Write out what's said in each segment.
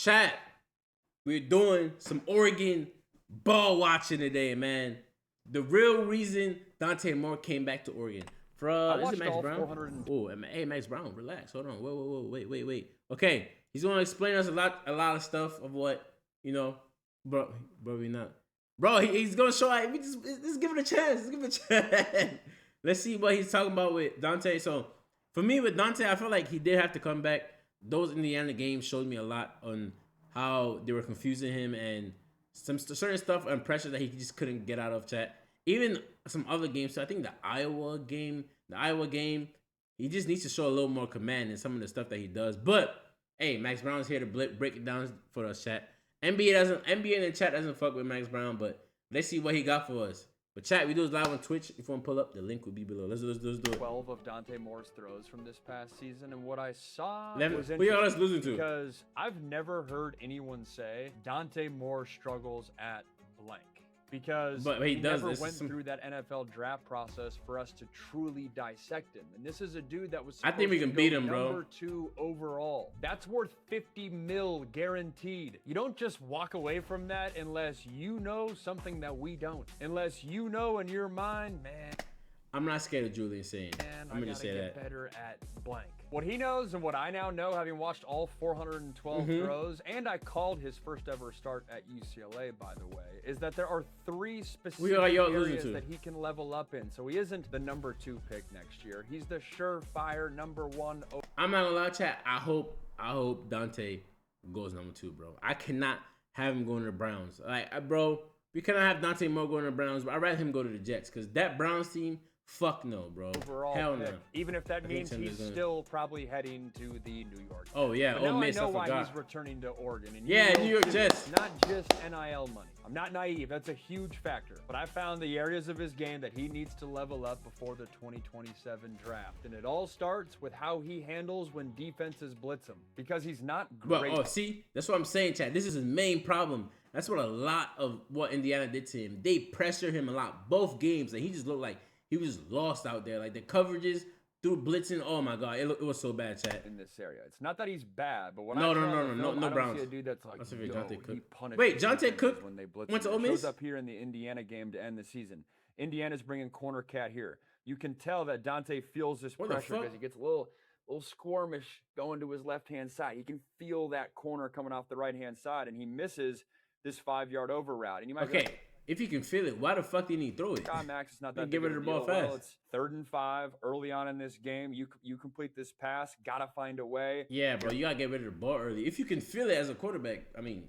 Chat, we're doing some Oregon ball watching today, man. The real reason Dante Moore came back to Oregon. Is it Max Brown? Oh, hey, Max Brown, relax. Hold on. Whoa, wait. Okay, he's gonna explain us a lot of stuff of what bro. We not, bro. He's gonna show. We just give it a chance. Let's give it a chance. Let's see what he's talking about with Dante. So, for me with Dante, I feel like he did have to come back. Those Indiana games showed me a lot on how they were confusing him and some certain stuff and pressure that he just couldn't get out of, chat. Even some other games. So I think the Iowa game, he just needs to show a little more command in some of the stuff that he does. But hey, Max Brown's here to break it down for us, chat. NBA in the chat doesn't fuck with Max Brown, but let's see what he got for us. But chat, we do this live on Twitch. If you want to pull up, the link will be below. Let's do it. 12 of Dante Moore's throws from this past season, and what I saw was who y'all us losing to? Because I've never heard anyone say Dante Moore struggles at blank. Because he never went through that NFL draft process for us to truly dissect him. And this is a dude that was supposed I think we can beat him, bro. Number 2 overall. That's worth $50 million guaranteed. You don't just walk away from that unless you know something that we don't. Unless you know in your mind, man. I'm not scared of Julian saying. I'm gonna just say that. Better at blank. What he knows and what I now know, having watched all 412 throws, and I called his first ever start at UCLA, by the way, is that there are 3 specific areas that he can level up in. So he isn't the number 2 pick next year. He's the surefire number 1. I'm not gonna lie, chat. I hope Dante goes number 2, bro. I cannot have him going to the Browns. Bro, we cannot have Dante Moore going to the Browns, but I'd rather him go to the Jets because that Browns team. Fuck no, bro. Overall hell pick. No. Even if that means he's still probably heading to the New York. Oh yeah, Ole Miss. I know why he's returning to Oregon. And New York Jets. Not just NIL money. I'm not naive. That's a huge factor. But I found the areas of his game that he needs to level up before the 2027 draft, and it all starts with how he handles when defenses blitz him, because he's not great. See, that's what I'm saying, Chad. This is his main problem. That's what a lot of what Indiana did to him. They pressure him a lot. Both games, and he just looked like he was lost out there. Like the coverages through blitzing. Oh my god, it was so bad, chat. In this area, it's not that he's bad, but when no I Browns. see a dude that's like, Wait, Dante Cook when they blitz went to Ole Miss. Shows up here in the Indiana game to end the season. Indiana's bringing corner cat here. You can tell that Dante feels this pressure because he gets a little squirmish going to his left hand side. He can feel that corner coming off the right hand side, and he misses this 5-yard over route. And you might if you can feel it, why the fuck didn't he throw it? Max, it's not that get rid of the ball fast. Well, it's 3rd and 5 early on in this game. You complete this pass, gotta find a way. Yeah, bro, you gotta get rid of the ball early. If you can feel it as a quarterback, I mean,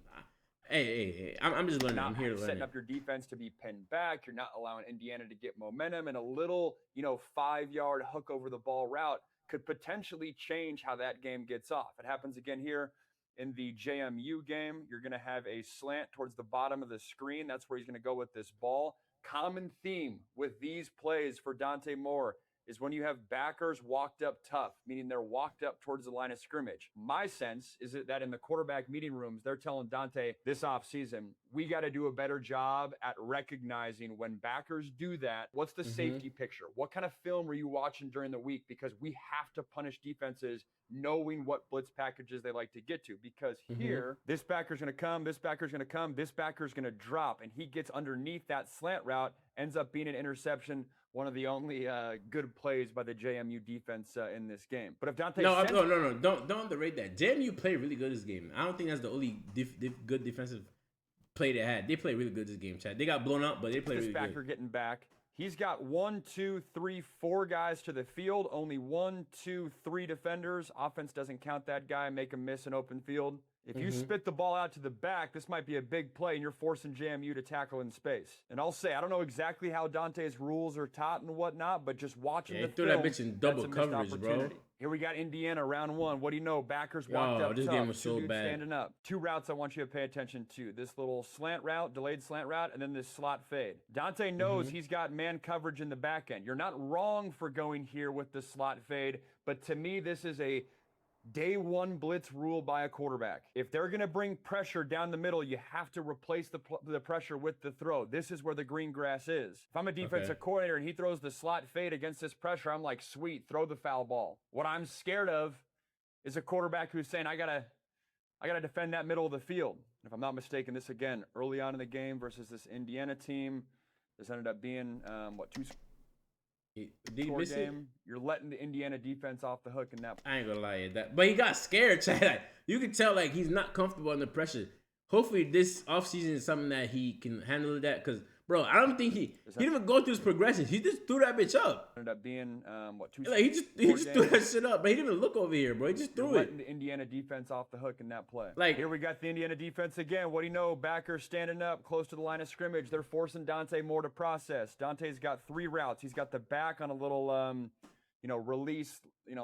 hey, I'm just learning. I'm here to learn. Setting up your defense to be pinned back. You're not allowing Indiana to get momentum, and a little 5-yard hook over the ball route could potentially change how that game gets off. It happens again here. In the JMU game, you're going to have a slant towards the bottom of the screen. That's where he's going to go with this ball. Common theme with these plays for Dante Moore is when you have backers walked up tough, meaning they're walked up towards the line of scrimmage. My sense is that in the quarterback meeting rooms, they're telling Dante this offseason, we got to do a better job at recognizing when backers do that. What's the safety picture? What kind of film were you watching during the week? Because we have to punish defenses knowing what blitz packages they like to get to. Because here, this backer's going to come, this backer's going to come, this backer's going to drop, and he gets underneath that slant route, ends up being an interception. One of the only good plays by the JMU defense in this game. But if Dante... No, don't underrate that. JMU played really good this game. I don't think that's the only good defensive play they had. They played really good this game, Chad. They got blown up, but they played really good. This backer getting back. He's got 1, 2, 3, 4 guys to the field. Only 1, 2, 3 defenders. Offense doesn't count that guy. Make him miss an open field. If you spit the ball out to the back, this might be a big play, and you're forcing JMU to tackle in space. And I'll say, I don't know exactly how Dante's rules are taught and whatnot, but just watching the film, threw that bitch in double coverage, bro. Here we got Indiana, round 1. What do you know? Backers walked up this tough. game was so bad. Standing up. 2 routes I want you to pay attention to. This little slant route, delayed slant route, and then this slot fade. Dante knows he's got man coverage in the back end. You're not wrong for going here with the slot fade, but to me, this is a day 1 blitz rule by a quarterback. If they're going to bring pressure down the middle, you have to replace the pressure with the throw. This is where the green grass is. If I'm a defensive coordinator and he throws the slot fade against this pressure, I'm like, sweet, throw the foul ball. What I'm scared of is a quarterback who's saying, I gotta I got to defend that middle of the field. If I'm not mistaken, this again, early on in the game versus this Indiana team, this ended up being, two-score game. You're letting the Indiana defense off the hook in that. I ain't gonna lie at that. But he got scared, Chad. Like, you can tell, like, he's not comfortable under pressure. Hopefully, this offseason is something that he can handle that. Because, bro, I don't think he didn't even go through his progressions. He just threw that bitch up. Ended up being, like, he just threw that shit up. But he didn't even look over here, bro. He just threw it. Letting the Indiana defense off the hook in that play. Like, here we got the Indiana defense again. What do you know? Backer standing up close to the line of scrimmage. They're forcing Dante more to process. Dante's got 3 routes. He's got the back on a little, release,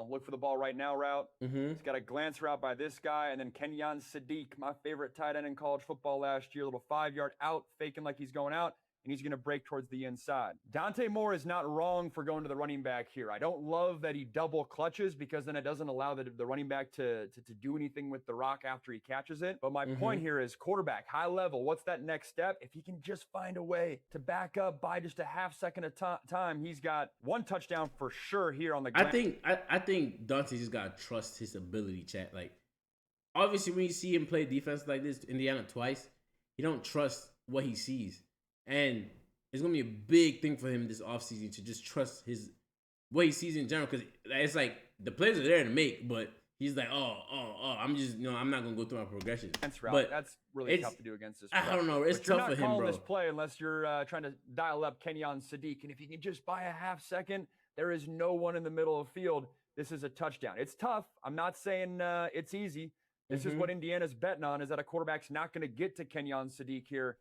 look for the ball right now route. He's got a glance route by this guy. And then Kenyon Sadiq, my favorite tight end in college football last year, little 5-yard out, faking like he's going out. And he's going to break towards the inside. Dante Moore is not wrong for going to the running back here. I don't love that he double clutches because then it doesn't allow the running back to do anything with the rock after he catches it. But my point here is quarterback, high level, what's that next step? If he can just find a way to back up by just a half second of time, he's got 1 touchdown for sure here on the ground. I think Dante just got to trust his ability, chat. Like, obviously when you see him play defense like this, Indiana twice, he don't trust what he sees. And it's going to be a big thing for him this offseason to just trust what he sees in general. Because it's like the plays are there to make, but he's like, I'm just, I'm not going to go through my progression. But that's really tough to do against this play. I don't know. It's tough for him, bro. You're not calling this play unless you're trying to dial up Kenyon Sadiq. And if you can just buy a half second, there is no one in the middle of the field. This is a touchdown. It's tough. I'm not saying it's easy. This is what Indiana's betting on, is that a quarterback's not going to get to Kenyon Sadiq here.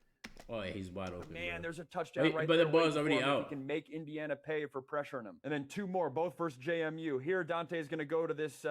Oh, yeah, he's wide open. Man, bro. There's a touchdown right there. But the ball's already out. He can make Indiana pay for pressuring him. And then 2 more, both versus JMU. Here, Dante is going to go to this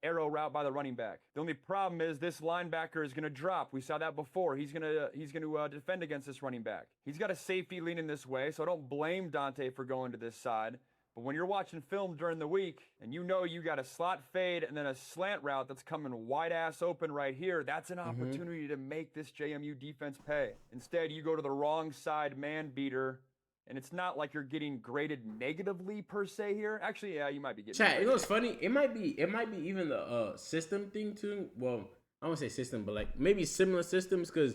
arrow route by the running back. The only problem is this linebacker is going to drop. We saw that before. He's going to defend against this running back. He's got a safety leaning this way, so I don't blame Dante for going to this side. But when you're watching film during the week and you got a slot fade and then a slant route that's coming wide ass open right here, that's an opportunity to make this JMU defense pay. Instead, you go to the wrong side man beater, and it's not like you're getting graded negatively per se here. Actually, yeah, you might be getting. Chat, you know what's funny? It might be even the system thing too. Well, I won't say system, but like maybe similar systems, because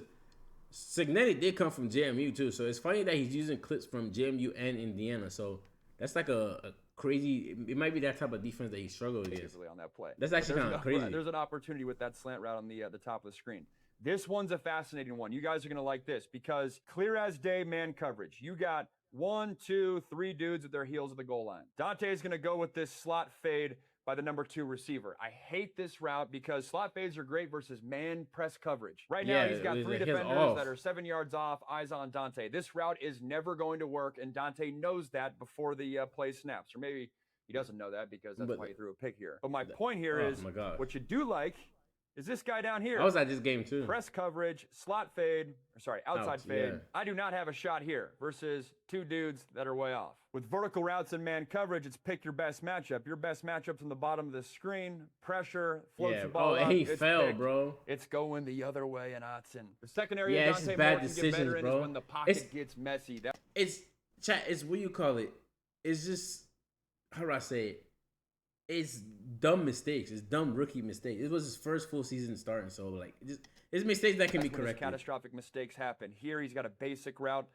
Signetti did come from JMU too. So it's funny that he's using clips from JMU and Indiana. So that's like a crazy. It might be that type of defense that he struggled against on that play. That's actually kind of crazy. There's an opportunity with that slant route on the top of the screen. This one's a fascinating one. You guys are gonna like this because clear as day man coverage. You got 1, 2, 3 dudes with their heels at the goal line. Dante is gonna go with this slot fade by the number 2 receiver. I hate this route because slot fades are great versus man press coverage. Right now, he's got 3 defenders that are 7 yards off, eyes on Dante. This route is never going to work, and Dante knows that before the play snaps. Or maybe he doesn't know that because that's why he threw a pick here. But my point here is what you do like is this guy down here. I was at this game too. Press coverage, slot fade, outside fade. Yeah. I do not have a shot here versus 2 dudes that are way off. With vertical routes and man coverage, it's pick your best matchup. Your best matchup's on the bottom of the screen. Pressure, floats the ball up. He fell, picked. Bro. It's going the other way in Otson. The second area it's Dante bad Moore decisions, can get better in bro. is when the pocket gets messy. It's what you call it. It's just, how do I say it? It's dumb mistakes. It's dumb rookie mistakes. It was his first full season starting, so like it's mistakes that can be corrected. Catastrophic mistakes happen. Here he's got a basic route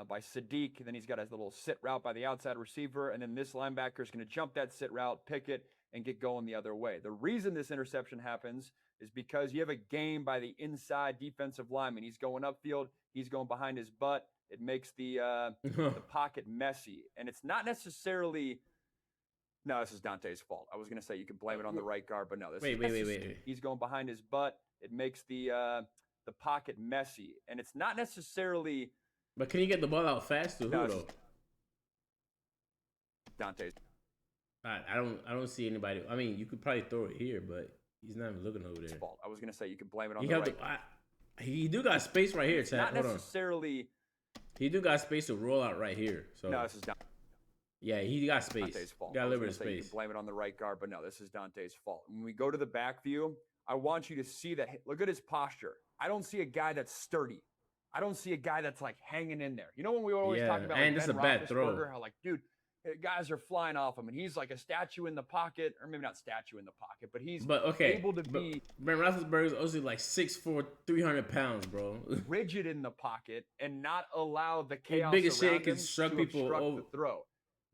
by Sadiq, and then he's got a little sit route by the outside receiver, and then this linebacker is going to jump that sit route, pick it, and get going the other way. The reason this interception happens is because you have a game by the inside defensive lineman. He's going upfield. He's going behind his butt. It makes the pocket messy, and it's not necessarily. No, this is Dante's fault. I was going to say you could blame it on the right guard, but no. Wait. He's going behind his butt. It makes the pocket messy, and it's not necessarily. But can you get the ball out faster? No, though? Dante's. I don't see anybody. I mean, you could probably throw it here, but he's not even looking over there. Fault. I was going to say you could blame it on the right guard. He do got space right here, Chad. Not necessarily. He do got space to roll out right here. So no, this is Dante. Yeah, he got space. Dante's fault. Got a little bit of space. You can blame it on the right guard, but no, this is Dante's fault. When we go to the back view, I want you to see that. Look at his posture. I don't see a guy that's sturdy. I don't see a guy that's like hanging in there. You know when we always talk about and like this is a bad throw. How like, dude, guys are flying off him, and he's like a statue in the pocket, or maybe not statue in the pocket, but he's able to be. Ben Roethlisberger is also like 6'4", 300 pounds, bro. Rigid in the pocket and not allow the chaos big as around shit, him can shrug to people obstruct the throw.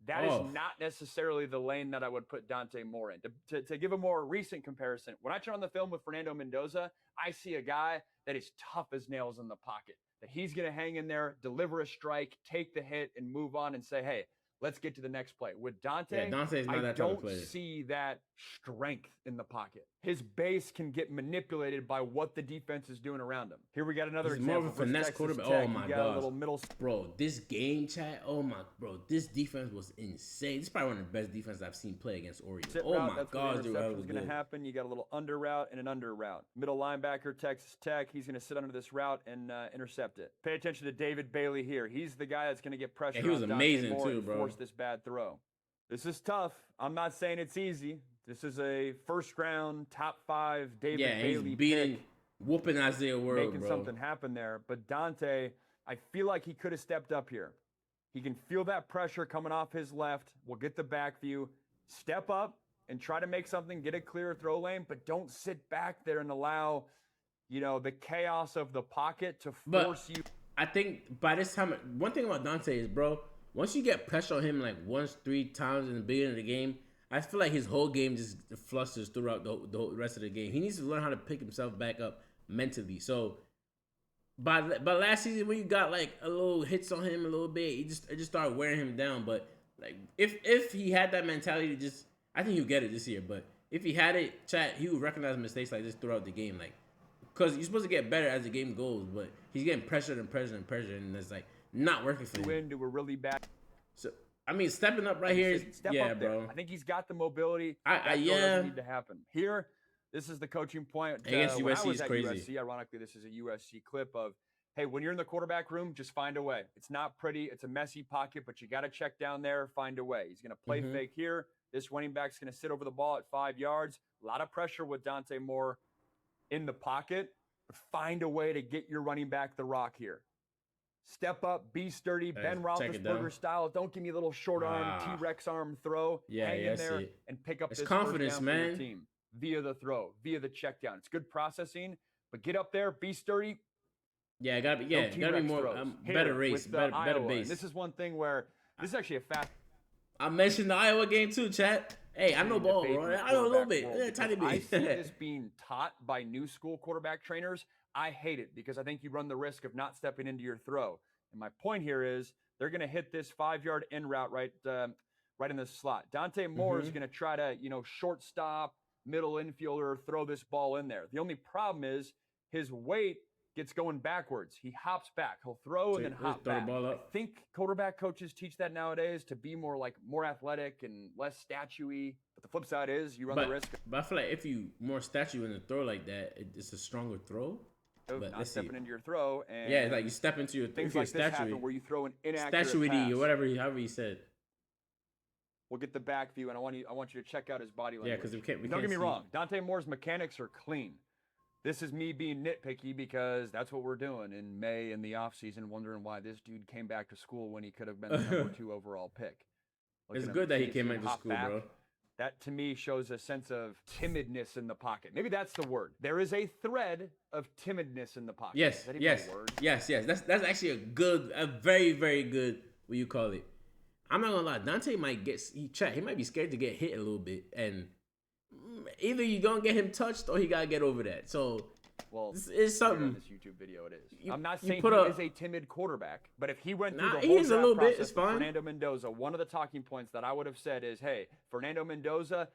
That is not necessarily the lane that I would put Dante Moore in. To give a more recent comparison, when I turn on the film with Fernando Mendoza, I see a guy that is tough as nails in the pocket, that he's going to hang in there, deliver a strike, take the hit, and move on and say, hey, let's get to the next play. With Dante, I don't see that strength in the pocket. His base can get manipulated by what the defense is doing around him. Here we got another example. More of a finesse quarterback. Oh my gosh, bro! This game, chat. Oh my, bro! This defense was insane. This is probably one of the best defenses I've seen play against Oregon. Oh my gosh, dude, that was going to happen. You got a little under route and an under route. Middle linebacker, Texas Tech. He's going to sit under this route and intercept it. Pay attention to David Bailey here. He's the guy that's going to get pressure. He was amazing too, bro. Force this bad throw. This is tough. I'm not saying it's easy. This is a first-round, top-5 David Bailey he's beating, whooping Isaiah World, making something happen there. But Dante, I feel like he could have stepped up here. He can feel that pressure coming off his left. We'll get the back view. Step up and try to make something, get a clear throw lane, but don't sit back there and allow, the chaos of the pocket to force you. I think by this time, one thing about Dante is, bro, once you get pressure on him like once, 3 times in the beginning of the game, I feel like his whole game just flusters throughout the rest of the game. He needs to learn how to pick himself back up mentally. So by last season, when you got like a little hits on him a little bit, it just started wearing him down. But like if he had that mentality, I think he'll get it this year. But if he had it, chat, he would recognize mistakes like this throughout the game, like because you're supposed to get better as the game goes. But he's getting pressured and pressured and pressured, and it's like not working for him. Into a really bad. So. I mean, stepping up right here, up bro. I think he's got the mobility. That doesn't need to happen. Here, this is the coaching point. Against when USC I was is at crazy. USC, ironically, this is a USC clip of, hey, when you're in the quarterback room, just find a way. It's not pretty. It's a messy pocket, but you got to check down there, find a way. He's going to play fake here. This running back's going to sit over the ball at 5 yards. A lot of pressure with Dante Moore in the pocket, but find a way to get your running back the rock here. Step up, be sturdy, Ben Roethlisberger style. Don't give me a little short arm, T-Rex arm throw. Hang in there and pick up this confidence, first down for your team via the throw, via the check down. It's good processing, but get up there, be sturdy. Yeah, gotta be more better race, better base. And this is one thing where this is actually a fast. I mentioned the Iowa game too, chat. Hey, I know ball, bro. I know a little bit, tiny bit. I see this being taught by new school quarterback trainers. I hate it because I think you run the risk of not stepping into your throw. And my point here is they're going to hit this 5-yard in route right in the slot. Dante Moore is going to try to, shortstop, middle infielder, throw this ball in there. The only problem is his weight gets going backwards. He hops back. He'll throw and then hop back. I think quarterback coaches teach that nowadays to be more athletic and less statuey. But the flip side is you run the risk. But I feel like if you more statue in the throw like that, it's a stronger throw. But not stepping into your throw, and it's like you step into your things like this happen where you throw an inaccurate pass. Or however you said. We'll get the back view, and I want you to check out his body language. Yeah, because don't get me wrong, Dante Moore's mechanics are clean. This is me being nitpicky because that's what we're doing in May in the offseason, wondering why this dude came back to school when he could have been the number 2 overall pick. It's good that he came back to school, bro. That, to me, shows a sense of timidness in the pocket. Maybe that's the word. There is a thread of timidness in the pocket. Yes. That's actually a very, very good, what you call it. I'm not gonna lie. Dante might he might be scared to get hit a little bit, and either you gonna get him touched or he gotta get over that. So, it's something. In this YouTube video, it is. I'm not saying he is a timid quarterback, but if he went through the whole he's a little process bit. It's fine. Fernando Mendoza, one of the talking points that I would have said is, hey, Fernando Mendoza,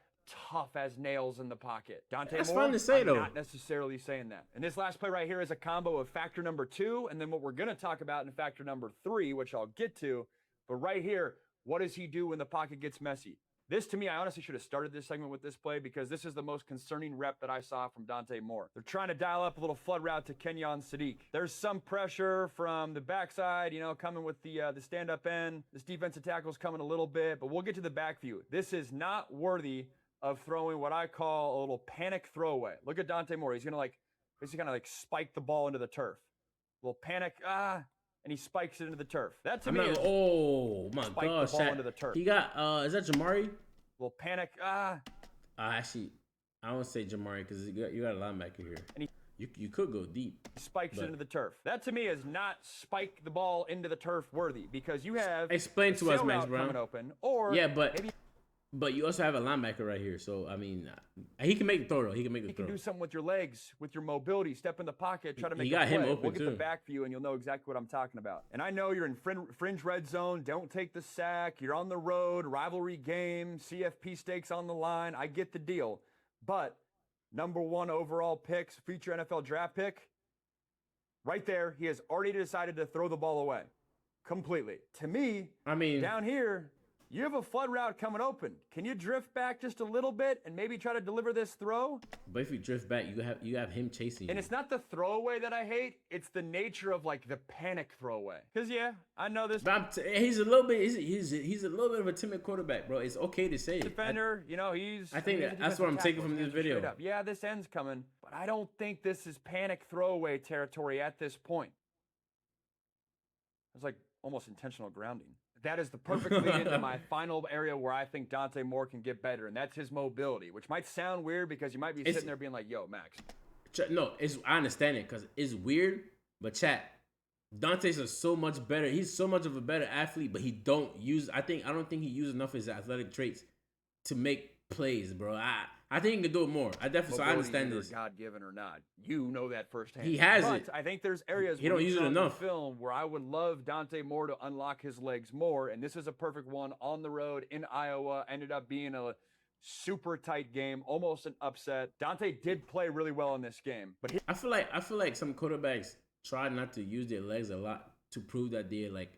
tough as nails in the pocket. Dante That's Moore, fun to say, though. Not necessarily saying that. And this last play right here is a combo of factor number 2, and then what we're going to talk about in factor number 3, which I'll get to. But right here, what does he do when the pocket gets messy? This, to me, I honestly should have started this segment with this play because this is the most concerning rep that I saw from Dante Moore. They're trying to dial up a little flood route to Kenyon Sadiq. There's some pressure from the backside, coming with the stand-up end. This defensive tackle's coming a little bit, but we'll get to the back view. This is not worthy of throwing what I call a little panic throwaway. Look at Dante Moore. He's going to basically kind of spike the ball into the turf. A little panic, and he spikes it into the turf. That to me is oh my gosh, the ball into the turf. He got is that Jamari? Little panic. Actually, I don't say Jamari because you got a linebacker here. And you could go deep. Spikes it into the turf. That to me is not spike the ball into the turf worthy because you have explain to us, Max Brown. Coming open, or yeah, but you also have a linebacker right here, so I mean, he can make the throw though. He can make the throw. He can do something with your legs, with your mobility. Step in the pocket, try to make. He got him open We'll get too. the back view, and you'll know exactly what I'm talking about. And I know you're in fringe red zone. Don't take the sack. You're on the road, rivalry game, CFP stakes on the line. I get the deal, but #1 overall picks, future NFL draft pick. Right there, he has already decided to throw the ball away completely. To me, I mean, down here, you have a flood route coming open. Can you drift back just a little bit and maybe try to deliver this throw? But if you drift back, you have him chasing you. And it's not the throwaway that I hate. It's the nature of like the panic throwaway. Because yeah, I know this. But he's a little bit. He's a little bit of a timid quarterback, bro. It's okay to say it. Defender, you know, he's. I think that's what I'm taking from this video. Yeah, this end's coming, but I don't think this is panic throwaway territory at this point. It's like almost intentional grounding. That is the perfect lead into my final area where I think Dante Moore can get better, and that's his mobility, which might sound weird because you might be sitting there being like, yo, Max. No, I understand it because it's weird, but chat, Dante's so much better. He's so much of a better athlete, but I don't think he uses enough of his athletic traits to make plays, bro. I think he can do it more. I understand this. God-given or not, you know that firsthand. He has it. I think there's areas he don't use it enough. Film where I would love Dante Moore to unlock his legs more, and this is a perfect one on the road in Iowa. Ended up being a super tight game, almost an upset. Dante did play really well in this game, but I feel like some quarterbacks try not to use their legs a lot to prove that they're like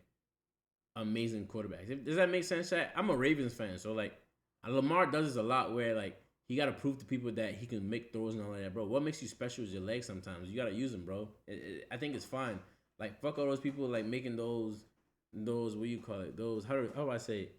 amazing quarterbacks. Does that make sense, chat? I'm a Ravens fan, so like Lamar does this a lot where like he got to prove to people that he can make throws and all that, bro. What makes you special is your legs sometimes. You got to use them, bro. I think it's fine. Like, fuck all those people, like, making those, what do you call it? Those, how do I say it?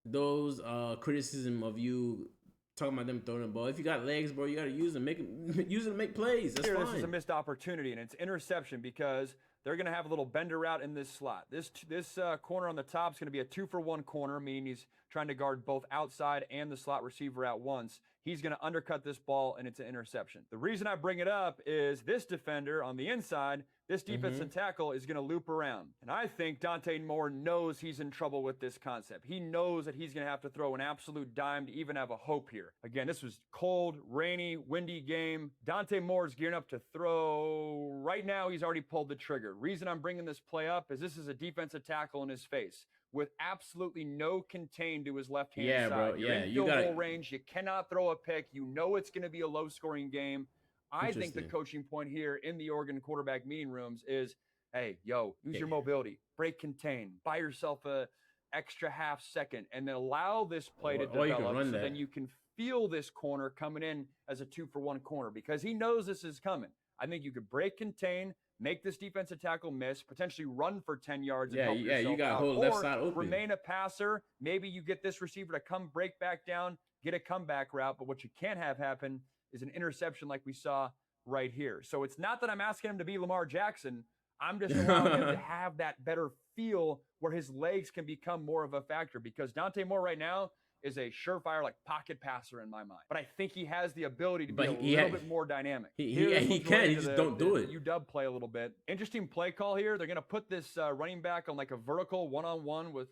Those criticism of you talking about them throwing the ball. If you got legs, bro, you got to use them. Use them to make plays. That's fine. This is a missed opportunity, and it's interception because they're going to have a little bender route in this slot. This corner on the top is going to be a 2-for-1 corner, meaning he's trying to guard both outside and the slot receiver at once. He's going to undercut this ball, and it's an interception. The reason I bring it up is this defender on the inside, this defensive tackle is going to loop around. And I think Dante Moore knows he's in trouble with this concept. He knows that he's going to have to throw an absolute dime to even have a hope here. Again, this was cold, rainy, windy game. Dante Moore's gearing up to throw. Right now, he's already pulled the trigger. Reason I'm bringing this play up is this is a defensive tackle in his face with absolutely no contain to his left-hand side. Bro. You're in field goal range. You cannot throw a pick. You know it's going to be a low-scoring game. I think the coaching point here in the Oregon quarterback meeting rooms is, hey, use your mobility. Break contain. Buy yourself a extra half second and then allow this play to develop so then you can feel this corner coming in as a 2-for-1 corner because he knows this is coming. I think you could break contain, make this defensive tackle miss, potentially run for 10 yards and help yourself you got out, whole left side open. Remain a passer. Maybe you get this receiver to come break back down, get a comeback route, but what you can't have happen is an interception like we saw right here. So it's not that I'm asking him to be Lamar Jackson. I'm just allowing him to have that better feel where his legs can become more of a factor because Dante Moore right now is a surefire like pocket passer in my mind. But I think he has the ability to be a little bit more dynamic. He can. He just don't do it. UW play a little bit. Interesting play call here. They're going to put this running back on like a vertical one-on-one with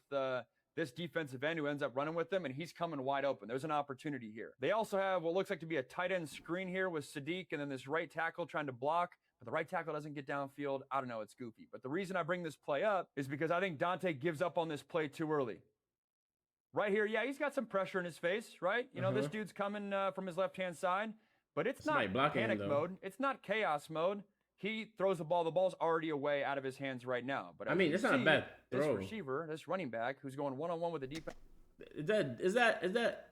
this defensive end who ends up running with them, and he's coming wide open. There's an opportunity here. They also have what looks like to be a tight end screen here with Sadiq and then this right tackle trying to block. But the right tackle doesn't get downfield. I don't know. It's goofy. But the reason I bring this play up is because I think Dante gives up on this play too early. Right here, he's got some pressure in his face, right? You know, this dude's coming from his left-hand side, but it's not panic mode. It's not chaos mode. He throws the ball. The ball's already away out of his hands right now. But I mean, it's not a bad throw. This receiver, this running back, who's going one-on-one with the defense. Is that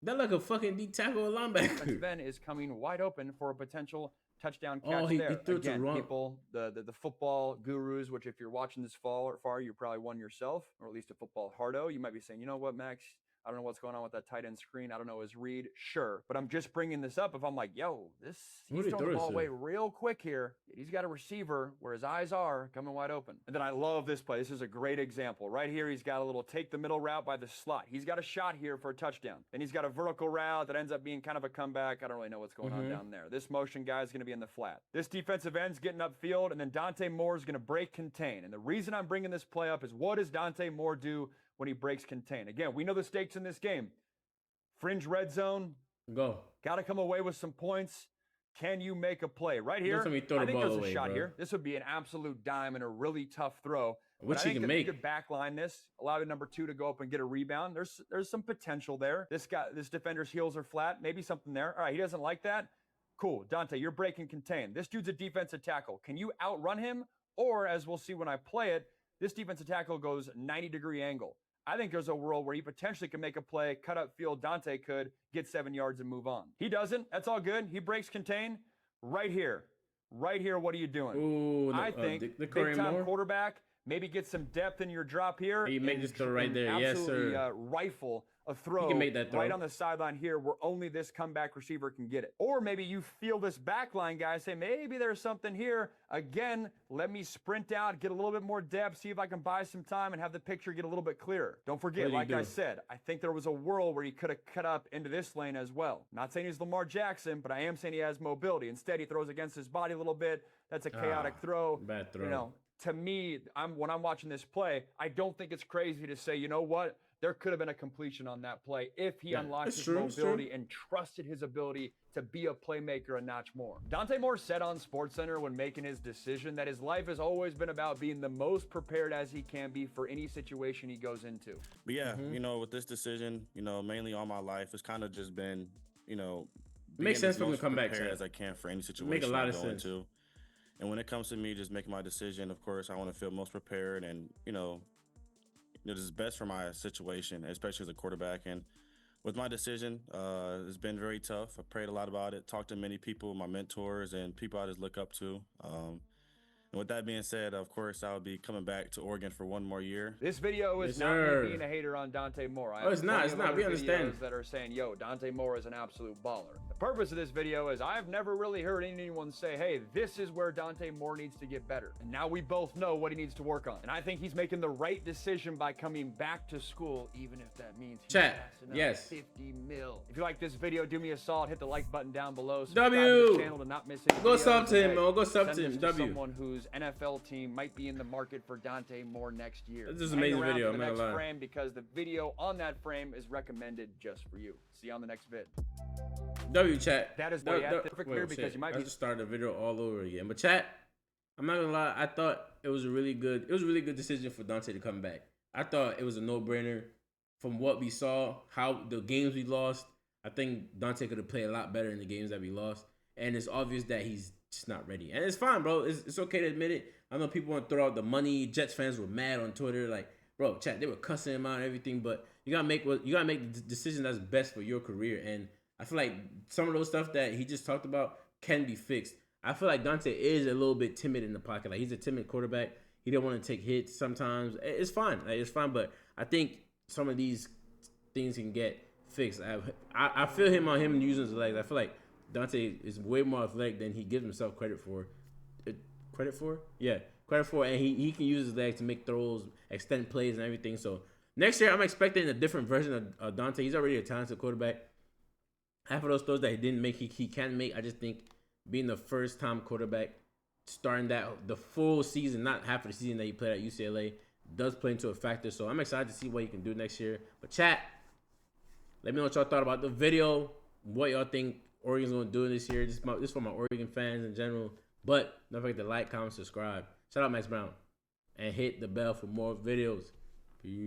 like a fucking deep tackle or linebacker? Ben is coming wide open for a potential touchdown catch there. He threw it to the wrong. People, the football gurus, which if you're watching this far, you're probably one yourself, or at least a football hardo. You might be saying, you know what, Max? I don't know what's going on with that tight end screen. I don't know his read. Sure. But I'm just bringing this up. If I'm like, he's throwing the ball away real quick here. He's got a receiver where his eyes are coming wide open. And then I love this play. This is a great example. Right here, he's got a little take the middle route by the slot. He's got a shot here for a touchdown. Then he's got a vertical route that ends up being kind of a comeback. I don't really know what's going on down there. This motion guy is going to be in the flat. This defensive end's getting upfield, and then Dante Moore is going to break contain. And the reason I'm bringing this play up is what does Dante Moore do when he breaks contain? Again, we know the stakes in this game. Fringe red zone. Go. Got to come away with some points. Can you make a play? Right here, I think there's a shot here. This would be an absolute dime and a really tough throw. Which he can make. You could backline this, allow the number 2 to go up and get a rebound. There's some potential there. This defender's heels are flat. Maybe something there. All right, he doesn't like that. Cool. Dante, you're breaking contain. This dude's a defensive tackle. Can you outrun him? Or, as we'll see when I play it, this defensive tackle goes 90-degree angle. I think there's a world where he potentially can make a play, cut up field. Dante could get 7 yards and move on. He doesn't. That's all good. He breaks contain right here. Right here, what are you doing? Ooh, I think big-time quarterback, maybe get some depth in your drop here. You make this throw right there. Yes, sir. Rifle a throw can make that throw right on the sideline here where only this comeback receiver can get it. Or maybe you feel this backline guy say, maybe there's something here. Again, let me sprint out, get a little bit more depth, see if I can buy some time and have the picture get a little bit clearer. Don't forget, like I said, I think there was a world where he could have cut up into this lane as well. Not saying he's Lamar Jackson, but I am saying he has mobility. Instead, he throws against his body a little bit. That's a chaotic throw. Bad throw. You know, to me, when I'm watching this play, I don't think it's crazy to say, you know what? There could have been a completion on that play if he unlocked his mobility and trusted his ability to be a playmaker a notch more. Dante Moore said on SportsCenter when making his decision that his life has always been about being the most prepared as he can be for any situation he goes into. But yeah, you know, with this decision, you know, mainly all my life, it's kind of just been, you know, makes sense for me to come back as I can for any situation make a lot of I go sense. into. And when it comes to me just making my decision, of course, I want to feel most prepared and, you know, this is best for my situation, especially as a quarterback. And with my decision, it's been very tough. I prayed a lot about it, talked to many people, my mentors and people I just look up to. And with that being said, of course, I'll be coming back to Oregon for 1 more year. This video is not me being a hater on Dante Moore. It's not. We understand. That are saying, yo, Dante Moore is an absolute baller. The purpose of this video is I've never really heard anyone say, hey, this is where Dante Moore needs to get better. And now we both know what he needs to work on. And I think he's making the right decision by coming back to school, even if that means he's passing up 50 mil. If you like this video, do me a solid. Hit the like button down below. Subscribe to the channel to not miss any Go videos. sub to him, man. Go sub to him. Someone whose NFL team might be in the market for Dante Moore next year. This is an amazing video. I'm not gonna lie. Frame because the video on that frame is recommended just for you. See you on the next vid. W chat. That is the perfect clear because you might be. I just started the video all over again. But chat, I'm not gonna lie. I thought it was a really good decision for Dante to come back. I thought it was a no-brainer from what we saw, how the games we lost. I think Dante could have played a lot better in the games that we lost. And it's obvious that he's just not ready. And it's fine, bro. It's okay to admit it. I know people want to throw out the money. Jets fans were mad on Twitter, like, bro, chat, they were cussing him out and everything. But you gotta make the decision that's best for your career. And I feel like some of those stuff that he just talked about can be fixed. I feel like Dante is a little bit timid in the pocket. Like, he's a timid quarterback. He don't want to take hits sometimes. It's fine. Like, it's fine. But I think some of these things can get fixed. I feel him on him using his legs. I feel like Dante is way more athletic than he gives himself credit for. Credit for, and he can use his legs to make throws, extend plays, and everything. So next year, I'm expecting a different version of Dante. He's already a talented quarterback. Half of those throws that he didn't make, he can make. I just think being the first-time quarterback, starting the full season, not half of the season that he played at UCLA, does play into a factor. So I'm excited to see what he can do next year. But chat, let me know what y'all thought about the video, what y'all think Oregon's going to do this year. This is for my Oregon fans in general. But don't forget to like, comment, subscribe. Shout out Max Brown. And hit the bell for more videos.